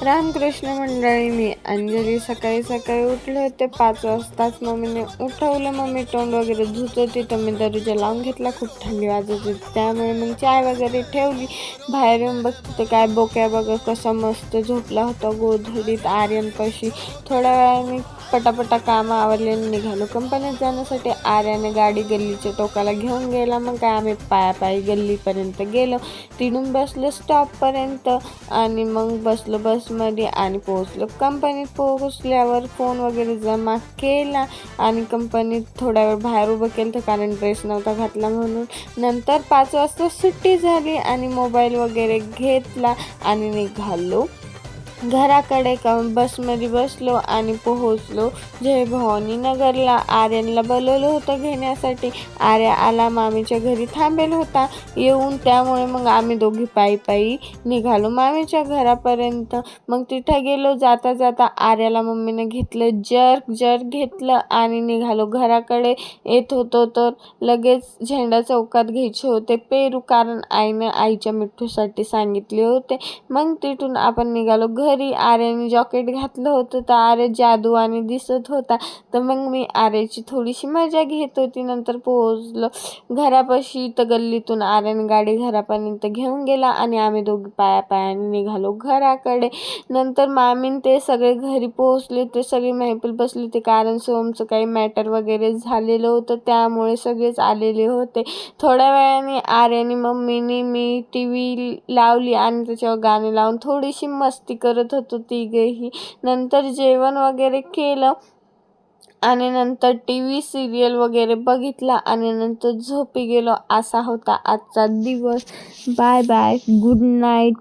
रामकृष्ण मंडळी, मी अंजली. सकाळी सकाळी उठले होते 5 वाजताच. मम्मीने उठवलं. मम्मी तोंड वगैरे धुत होती तर मी दरवाजा लावून घेतला. खूप थंडी वाजत होती त्यामुळे मग चाय वगैरे ठेवली. बाहेर येऊन बघते तर काय बोक्या बघा कसा मस्त झोपला होता गोधडीत आर्यनपाशी. थोड्या वेळाने पटापटा कामं आवरले निघालो कंपनीत जाण्यासाठी. आर्याने गाडी गल्लीच्या टोकाला घेऊन गेला. मग काय आम्ही पायापायी गल्लीपर्यंत गेलो. तिथून बसलो स्टॉपपर्यंत आणि मग बसलो बसमध्ये आणि पोहोचलो. कंपनीत पोहोचल्यावर फोन वगैरे जमा केला आणि कंपनीत थोड्या वेळ बाहेर उभं केलं कारण ड्रेस नव्हता घातला म्हणून. नंतर 5 वाजता सुट्टी झाली आणि मोबाईल वगैरे घेतला आणि निघालो घराकडे. बसमध्ये बसलो आणि पोहोचलो जय भवानी नगरला. आर्यनला बोलवलं होतं घेण्यासाठी. आर्या आला, मामीच्या घरी थांबेल होता येऊन, त्यामुळे मग आम्ही दोघी पायी पायी निघालो मामीच्या घरापर्यंत. मग तिथं गेलो. जाता जाता आर्याला मम्मीने घेतलं, जर्क घेतलं आणि निघालो घराकडे. येत होतो तर लगेच झेंडा चौकात घ्यायचे होते पेरू, कारण आईने आईच्या मिठ्ठूसाठी सांगितले होते. मग तिथून आपण निघालो घरी. आर्याने जॉकेट घातलं होतं तर आर्या जादूवाने दिसत होता, तर मग मी आर्याची थोडीशी मजा घेत होती. नंतर पोहोचलो घरापाशी तर गल्लीतून आर्याने गाडी घरापर्यंत घेऊन गेला आणि आम्ही दोघी पायाने निघालो घराकडे. नंतर मामीन ते सगळे घरी पोहोचले. ते सगळी महफिल बसली होती कारण सोमचं काही मॅटर वगैरे झालेलं होतं त्यामुळे सगळेच आलेले होते. थोड्या वेळाने आर्याने मम्मीनी मी TV लावली आणि त्याच्यावर गाणे लावून थोडीशी मस्ती करत होतो तिघेही. नंतर जेवण वगैरे केलं आणि नंतर TV सिरियल वगैरे बघितला आणि नंतर झोपी गेलो. असा होता आजचा दिवस. Bye bye, good night.